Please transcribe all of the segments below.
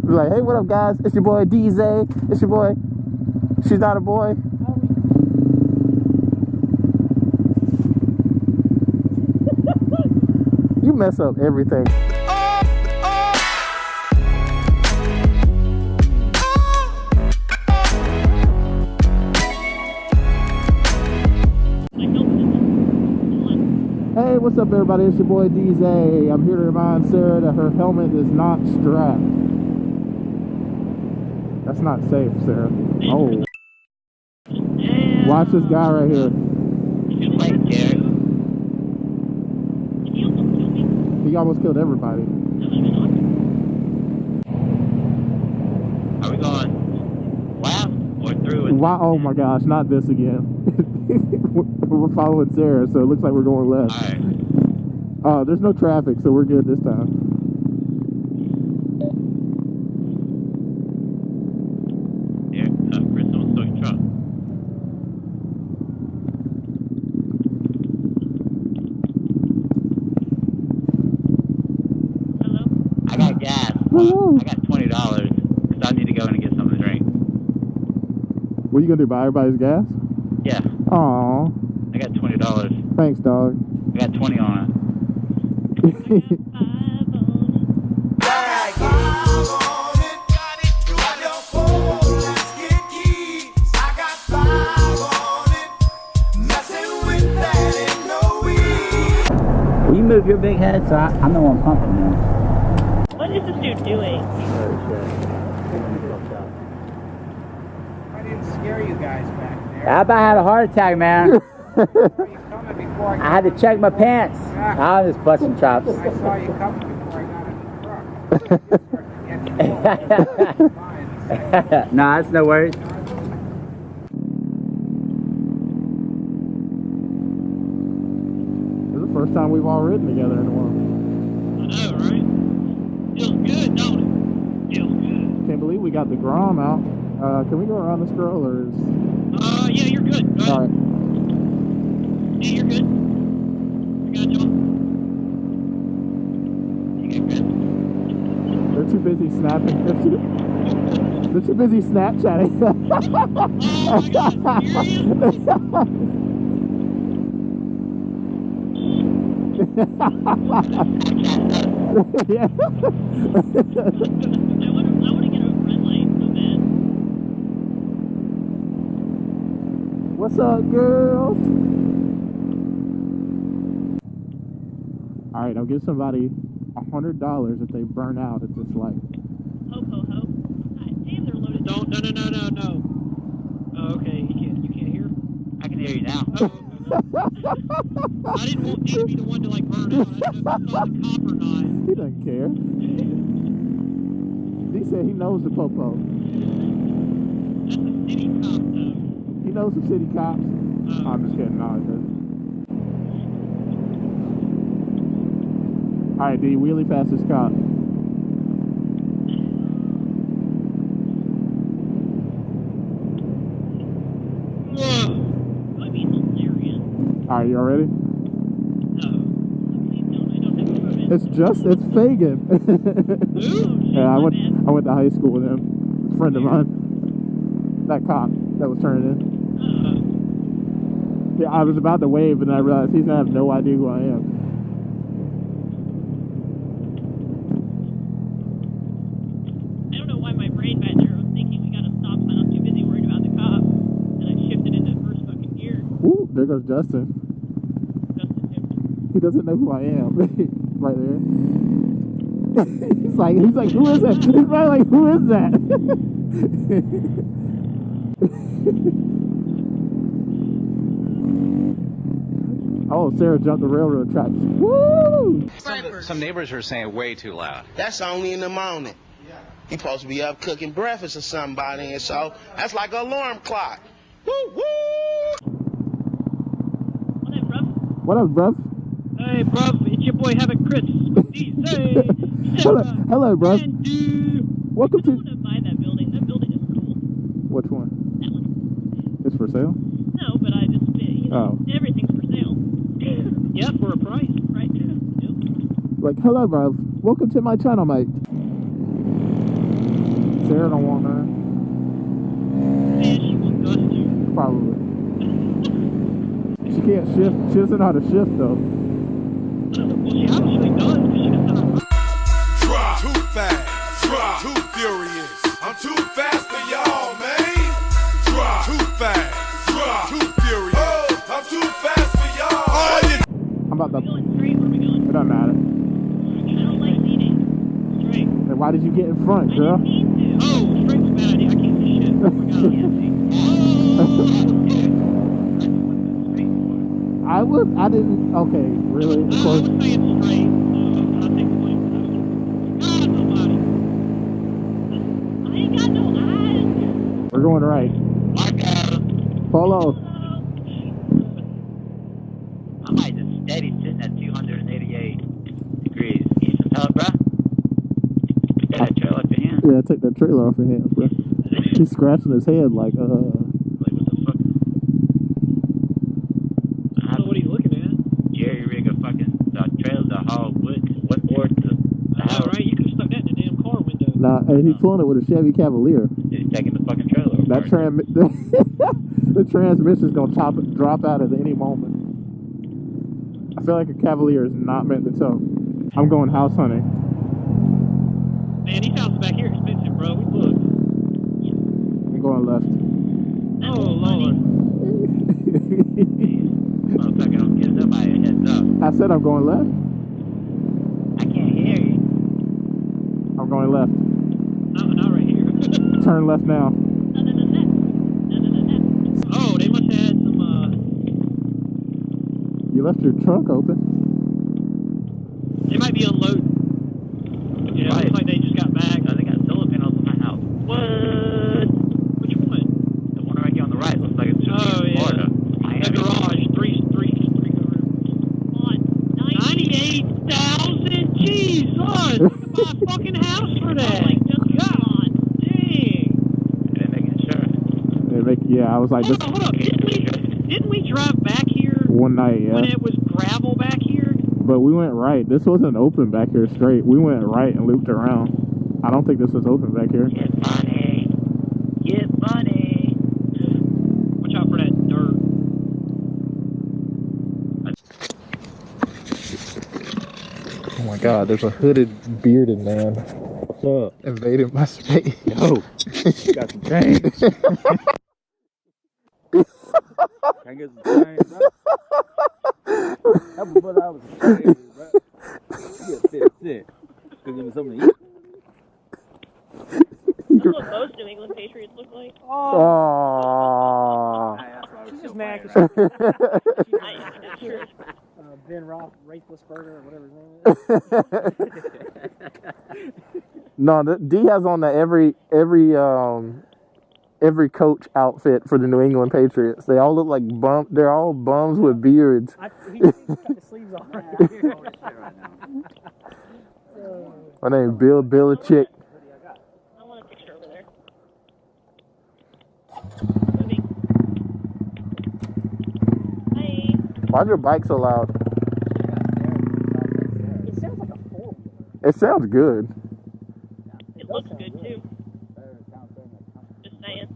Like, hey, what up, guys? It's your boy DZ. It's your boy. She's not a boy. You mess up everything. Hey, what's up, everybody? It's your boy DZ. I'm here to remind Sarah that her helmet is not strapped. That's not safe, Sarah. Oh. Watch this guy right here. He almost killed everybody. Are we going left or through? Wow, oh my gosh, not this again. We're following Sarah, so it looks like we're going left. Alright. There's no traffic, so we're good this time. Yeah, Chris, don't start your truck. Hello? I got gas. Hello. I got $20 because I need to go in and get something to drink. What are you gonna do, buy everybody's gas? Yeah. Aww. I got $20. Thanks, dog. I got 20 on it. Will you move your big head so I'm the one pumping now? What is this dude doing? I didn't scare you guys back there. I about had a heart attack, man. Were you coming before I had to check my pants. I was just busting chops. I saw you coming before I got in the truck. Nah, that's no worries. This is the first time we've all ridden together in a while. I know, right? Feels good, don't it? Feels good. Can't believe we got the Grom out. Can we go around this girl, or is... Yeah, you're good. Go ahead. Alright. Yeah, you're good. I got you. You got good. They're too busy snapping. They're too busy Snapchatting. Oh my God, serious? Yeah. I want to get a red light so bad. What's up, girls? Alright, I'll give somebody $100 if they burn out at this light. Ho, ho, ho. Damn, they're loaded. No. Oh, okay, you can't hear? I can hear you now. Oh, okay. I didn't want Dave to be the one to, like, burn out. I didn't know if you saw the cop or not. He doesn't care. He said he knows the popo. That's a city cop, though. He knows the city cops. I'm just kidding. No, he doesn't. Alright, D, wheelie past this cop. That'd be hilarious. Alright, y'all ready? No. Please don't. I don't have to vote in. It's Fagin. Yeah, I went to high school with him. A friend of mine. That cop that was turning in. Yeah, I was about to wave and I realized he's gonna have no idea who I am. I don't know why my brain back there was thinking we gotta stop, but I was too busy worried about the cop. And I shifted into first fucking gear. Ooh, there goes Justin. He doesn't know who I am. Right there. he's like, who is that? He's probably like, who is that? Oh, Sarah jumped the railroad tracks. Woo! Some neighbors are saying way too loud. That's only in the morning. You supposed to be up cooking breakfast or somebody, and so that's like an alarm clock. Woo woo! What up, bruv? What up, bruv? Hey, bruv, it's your boy Having Chris. Hello, bruv. Welcome I want to buy that building. That building is cool. Which one? That one. It's for sale? No, but I just, you know, everything's for sale. Yeah, for a price. Right? Yep. Like, hello, bruv. Welcome to my channel, mate. Sarah don't want none. Man, she will gust you. Probably. She can't shift. She doesn't know how to shift though. Well, she obviously does, because she doesn't know. Drop. Too fast. Drop. Too furious. I'm too fast for y'all, man. Drop. Too fast. Drop. Too furious. Oh, I'm too fast for y'all. Oh, yeah. I'm about to. Are we going straight? Where are we going? It doesn't matter. I don't like leading. Straight. Then why did you get in front, I girl? didn't mean to. Oh, straight was a bad idea. I can't see shit. Oh my god, I can't see. I didn't. Okay, really? Of I course. was saying straight, so I'll take the blame for that. God, nobody. I ain't got no eyes. We're going right. I got him. Follow. I might just steady sitting at 288 degrees. Can you just tell it, bruh? Get that trailer off your hand. Yeah, take that trailer off your hands, bro. He's scratching his head like, Like, what the fuck? I don't know what he's looking at. Jerry rig a fucking trailer to haul wood board to the Oh, house. right, you could have stuck that in the damn car window. Nah, and he's pulling it with a Chevy Cavalier. He's taking the fucking trailer That apart. the transmission's gonna drop out at any moment. I feel like a Cavalier is not meant to tow. I'm going house hunting. Man, these houses back here are expensive, bro. We booked. I'm going left. Oh, Lord. Motherfucker don't give nobody a heads up. I said I'm going left. I can't hear you. I'm going left. No, not right here. Turn left now. Oh, they must have had some, You left your trunk open. they might be unloading. Yeah, Right. looks like they just got back. Oh, they got solar panels in my house. What? Which one? The one right here on the right looks like it's just Oh, in yeah. Florida. The Miami. garage, three rooms. 98,000? Jesus! You could buy a fucking house for that. God dang. They're making sure. Yeah, I was like, this Hold up. Didn't we drive back here one night, yeah. when it was gravel back here? But we went right. This wasn't open back here straight. We went right and looped around. I don't think this was open back here. Get money. Get money. Watch out for that dirt. Oh my god, there's a hooded, bearded man. What's up? Invading my space. Yo, you got some change. Can I get some change, bro? Help me put out some change, bro. You get 50 cents. Give me something to eat. That's what most New England Patriots look like. Oh. She's just mad because Ben Roth, Raceless Burger, or whatever his name is. No, D has on the every coach outfit for the New England Patriots. They all look like they're all bums with beards. He cut the sleeves off right now. My name is Bill Belichick. I want a picture over there. Moving. Hi. Why's your bike so loud? It sounds like a four. It sounds good. It looks good too. Just saying.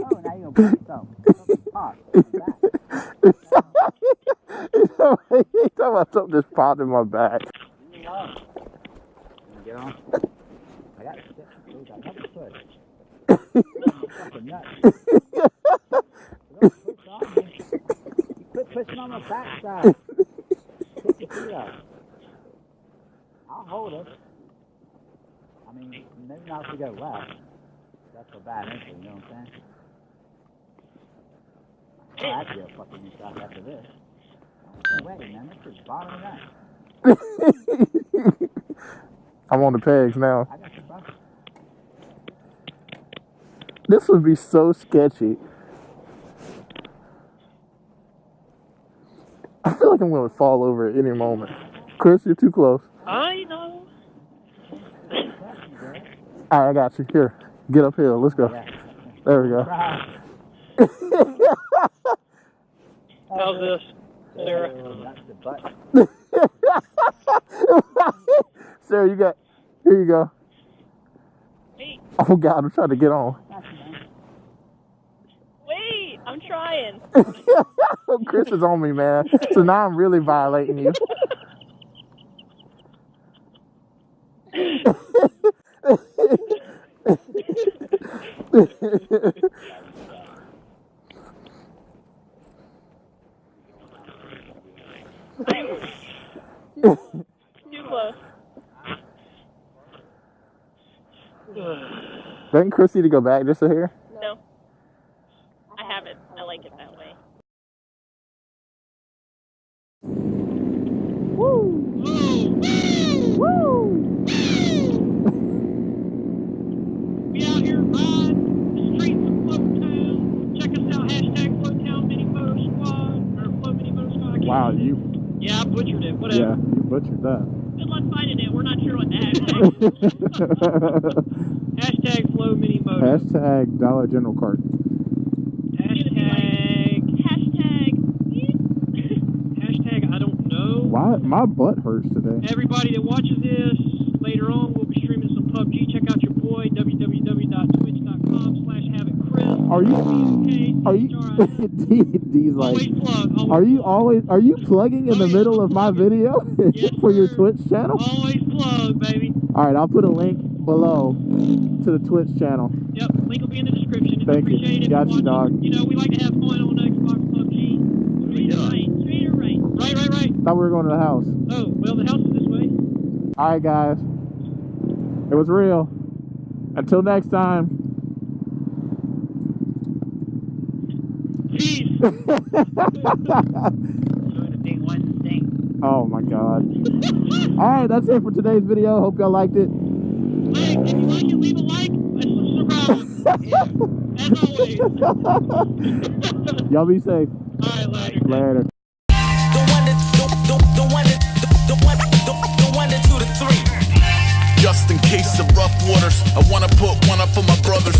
Oh, now you're going to put some hot. He's talking about something just popped in my back. Get on. I got to sit. I got to put. Fucking nuts. Quit pushing on the backside. Pick your feet up. I'll hold it. I mean, maybe not if we go left. That's a bad entry, you know what I'm saying? I'll have to go fucking yourself after this. Wait, man, this is bottom of that. I'm on the pegs now. I got your bucket. This would be so sketchy. I feel like I'm going to fall over at any moment. Chris, you're too close. I know. All right, I got you. Here, get uphill. Let's go. There we go. How's this? Sarah. That's the butt. Sarah, you got. Here you go. Wait, Oh God, I'm trying to get on. wait, I'm trying. Chris is on me, man. So now I'm really violating you. Too close. Doesn't Chris need to go back just to here? No. I have it. I like it that way. We out here riding the streets of Floatown. Check us out, hashtag Floatown Mini Moto Squad, or Float Mini Moto Squad. Wow, you. Yeah, I butchered it, whatever. Yeah, you butchered that. Good luck finding it. We're not sure what the hashtag is. Hashtag Float Mini Moto. Hashtag Dollar General Cart. Hashtag, hashtag I don't know. Why my butt hurts today? Everybody that watches this, later on we'll be streaming some PUBG. Check out your boy, www.twitch.com/HavocChris. Are you D's like, Always plug. are you plugging in the middle of my video Yes, for your sir. Twitch channel? Always plug, baby. Alright, I'll put a link below to the Twitch channel. Yep, link will be in the description. Thank you. Appreciate it. Got you, Watching. dog. You know, we like to have fun on Xbox PUBG. Straight or right? Straight or right? Right. Thought we were going to the house. Oh, well, the house is this way. Alright, guys. It was real. Until next time. Peace. Doing a big one thing. Oh my God. Alright, that's it for today's video. Hope y'all liked it. Hey, if you like it, leave a like and subscribe. As always. Y'all be safe. All right, later. Later. The 1 to 3. Just in case of rough waters, I wanna put one up for my brothers.